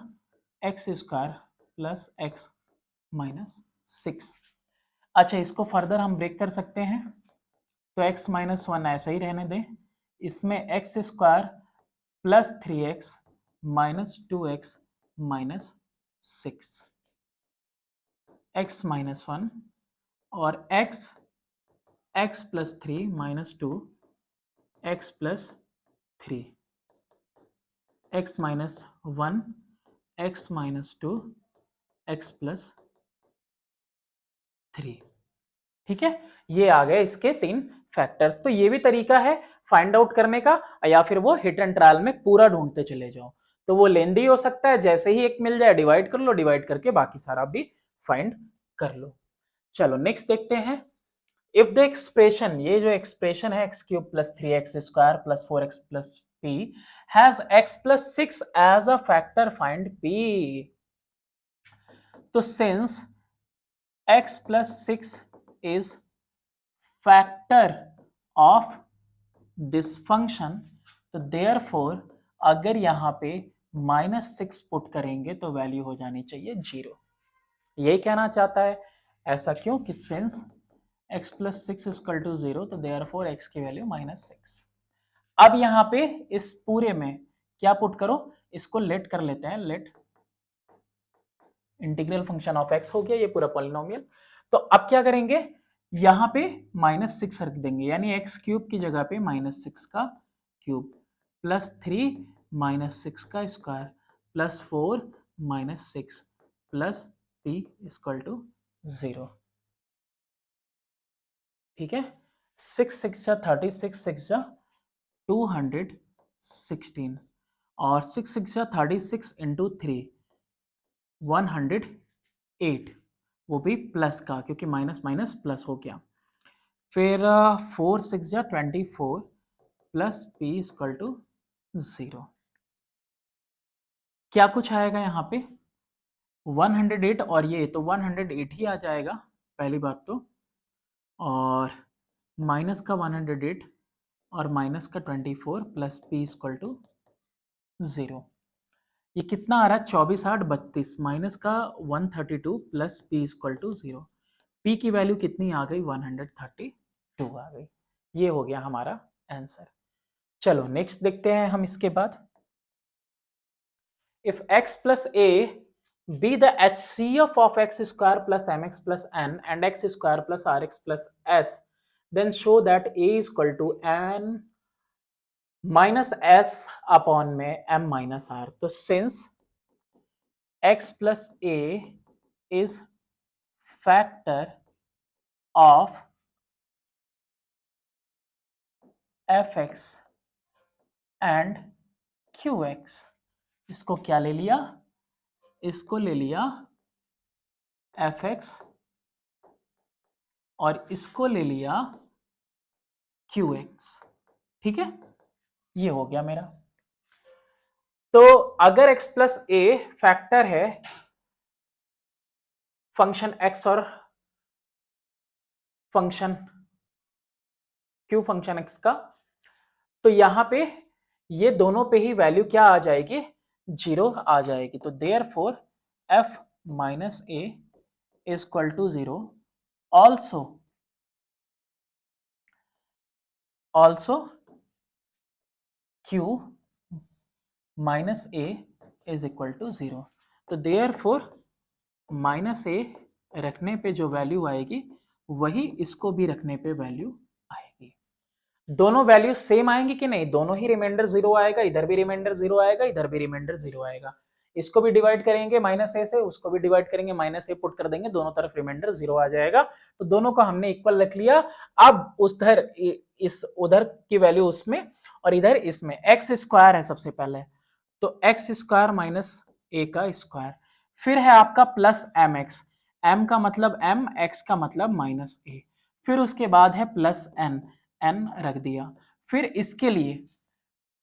x square plus x minus 6। अच्छा, इसको फर्दर हम ब्रेक कर सकते हैं, तो x माइनस 1 ऐसा ही रहने दें, इसमें x square plus 3x minus 2x minus 6, x minus 1 और x plus 3 minus 2 x plus 3, x minus 1 x minus 2 x plus 3। ठीक है, ये आ गए इसके 3 फैक्टर्स, तो ये भी तरीका है फाइंड आउट करने का, या फिर वो हिट एंड ट्रायल में पूरा ढूंढते चले जाओ, तो वो लेंदी हो सकता है, जैसे ही एक मिल जाए डिवाइड कर लो, डिवाइड करके बाकी सारा भी फाइंड कर लो। चलो नेक्स्ट देखते हैं, इफ द एक्सप्रेशन, ये जो एक्सप्रेशन है x cube plus 3x square plus 4x plus p has x plus 6 as a factor, find p। तो since x plus 6 is factor of this function, तो therefore अगर यहाँ पे -6 पुट करेंगे तो वैल्यू हो जानी चाहिए 0, यही कहना चाहता है। ऐसा क्यों कि since x plus 6 equal to 0, तो देयरफॉर x की वैल्यू -6। अब यहाँ पे इस पूरे में क्या पुट करो, इसको लेट कर लेते हैं, let integral function of x हो गया ये पूरा पॉलिनोमियल, तो अब क्या करेंगे, यहां पे -6 रख देंगे, यानी एक्स क्यूब की जगह पे -6 का क्यूब प्लस 3 -6 का square plus 4 -6 plus p equal to 0। ठीक है, 6 6 36 6 216 और 6 6 36 इंटू 3 108, वो भी प्लस का, क्योंकि माइनस माइनस प्लस हो गया। फिर 4 6 24 प्लस p इक्वल टू 0। क्या कुछ आएगा यहाँ पे 108 और ये तो 108 ही आ जाएगा पहली बात तो, और माइनस का 108 और माइनस का 24 प्लस p इक्वल टू 0। ये कितना आ रहा है 24 8 32 माइनस का 132 plus p equal to 0। p की वैल्यू कितनी आ गई 132 आ गई। ये हो गया हमारा आंसर। चलो नेक्स्ट देखते हैं हम इसके बाद। If x plus a be the HCF of x square plus mx plus n and x square plus rx plus s, then show that a is equal to n minus s upon में m minus r। तो since x plus a is factor of fx and qx, इसको क्या ले लिया, इसको ले लिया fx और इसको ले लिया qx। ठीक है, ये हो गया मेरा। तो अगर x प्लस ए फैक्टर है फंक्शन x और फंक्शन q फंक्शन x का, तो यहां पे ये दोनों पे ही वैल्यू क्या आ जाएगी 0 आ जाएगी। तो therefore f minus a is equal to 0। Also q minus a is equal to 0। तो देयरफॉर माइनस ए रखने पे जो वैल्यू आएगी वही इसको भी रखने पे वैल्यू आएगी। दोनों वैल्यू सेम आएंगी कि नहीं, दोनों ही रिमाइंडर 0 आएगा, इधर भी रिमाइंडर 0 आएगा, इधर भी रिमाइंडर 0 आएगा। इसको भी डिवाइड करेंगे माइनस ए से, उसको भी डिवाइड करेंगे माइनस ए, पुट कर देंगे, दोनों तरफ रिमाइंडर 0 आ जाएगा। तो दोनों को हमने इक्वल रख लिया। अब उधर इस उधर की वैल्यू उसमें और इधर इसमें, एक्स स्क्वायर है सबसे पहले, तो एक्स स्क्वायर माइनस ए का स्क्वायर, फिर है आपका प्लस एम एक्स, एम का मतलब एम, एक्स का मतलब माइनस ए, फिर उसके बाद है प्लस एन, एन रख दिया। फिर इसके लिए,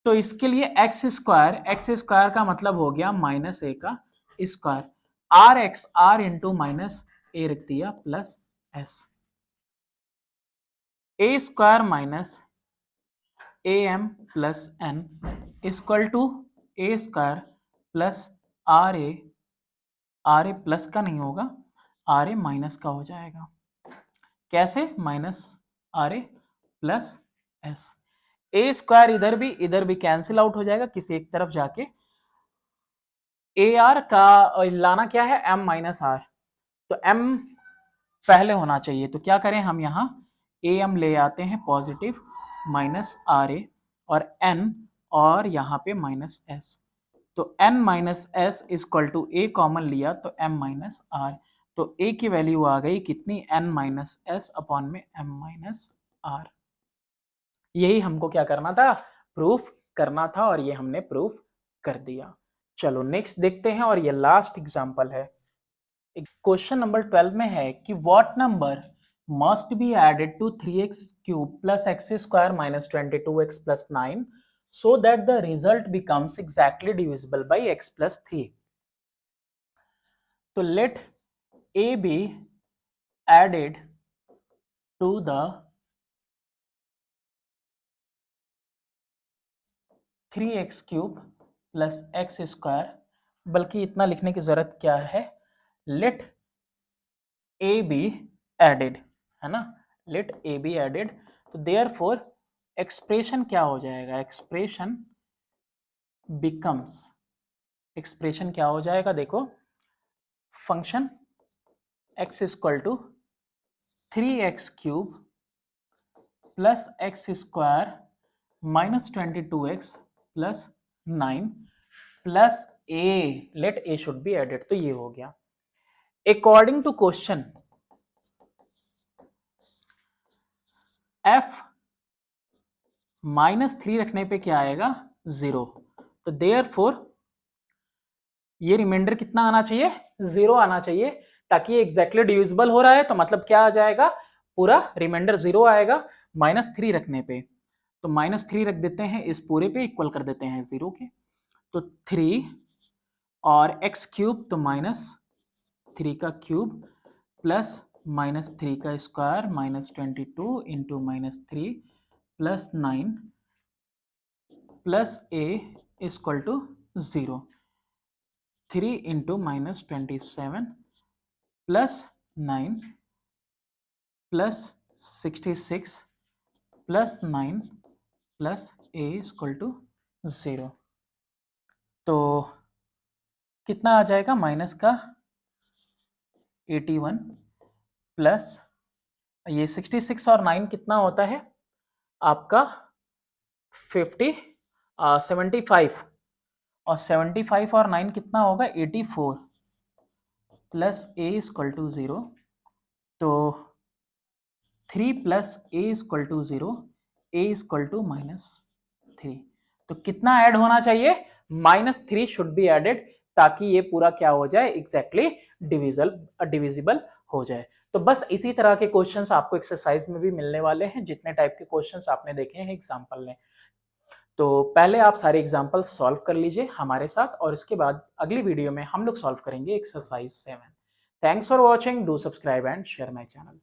तो इसके लिए एक्स स्क्वायर का मतलब हो गया माइनस ए का square, r x r into minus a रख दिया plus s, a square minus a m plus n equal to a square plus r a plus का नहीं होगा, आर ए माइनस का हो जाएगा। कैसे, minus r a plus s, a square इधर भी कैंसिल आउट हो जाएगा किसी एक तरफ जाके। ए आर का लाना क्या है एम माइनस आर, तो एम पहले होना चाहिए, तो क्या करें हम यहाँ ए एम ले आते हैं पॉजिटिव माइनस आर ए और एन और यहाँ पे माइनस एस, तो n minus s equal to a common लिया तो एम माइनस आर, तो ए की वैल्यू आ गई कितनी एन माइनस एस अपॉन में एम माइनस आर। यही हमको क्या करना था, प्रूफ करना था, और ये हमने प्रूफ कर दिया। चलो नेक्स्ट देखते हैं, और ये लास्ट एग्जांपल है। क्वेश्चन नंबर 12 में है कि what number must be added to 3x cube plus x square minus 22x plus 9 so that the result becomes exactly divisible by x plus 3. तो let a be added to the 3x cube plus x square, बल्कि इतना लिखने की जरूरत क्या है, late A be added, है ना, लेट ए बी एडेड। तो देयरफॉर एक्सप्रेशन क्या हो जाएगा, एक्सप्रेशन बिकम्स, एक्सप्रेशन क्या हो जाएगा देखो, function x equal to 3x cube plus x square minus 22x plus 9 plus a, let a should be added. तो ये हो गया अकॉर्डिंग टू क्वेश्चन f -3 रखने पे क्या आएगा 0। तो देयरफॉर ये रिमाइंडर कितना आना चाहिए 0 आना चाहिए, ताकि ये एग्जैक्टली डिविजिबल हो रहा है तो मतलब क्या आ जाएगा पूरा रिमाइंडर 0 आएगा -3 रखने पे। तो -3 रख देते हैं, इस पूरे पे इक्वल कर देते हैं 0 के। तो 3 और x क्यूब तो -3 का क्यूब प्लस -3 का square -22 into -3 plus 9 plus a equal to 0। 3 into -27 plus 9 plus 66 plus 9 plus a equal to 0। तो कितना आ जाएगा माइनस का 81 प्लस ये 66 और 9 कितना होता है आपका 75 और 75 और 9 कितना होगा 84 प्लस a इक्वल टू 0। तो 3 plus a equal to 0, a equal to -3। तो कितना ऐड होना चाहिए -3 शुड बी एडेड, ताकि ये पूरा क्या हो जाए एग्जैक्टली डिविजिबल हो जाए। तो बस इसी तरह के क्वेश्चंस आपको एक्सरसाइज में भी मिलने वाले हैं, जितने टाइप के क्वेश्चंस आपने देखे हैं एग्जाम्पल में। तो पहले आप सारे एग्जाम्पल सॉल्व कर लीजिए हमारे साथ, और इसके बाद अगली वीडियो में हम लोग सॉल्व करेंगे exercise 7। Thanks for watching, do subscribe and share my channel.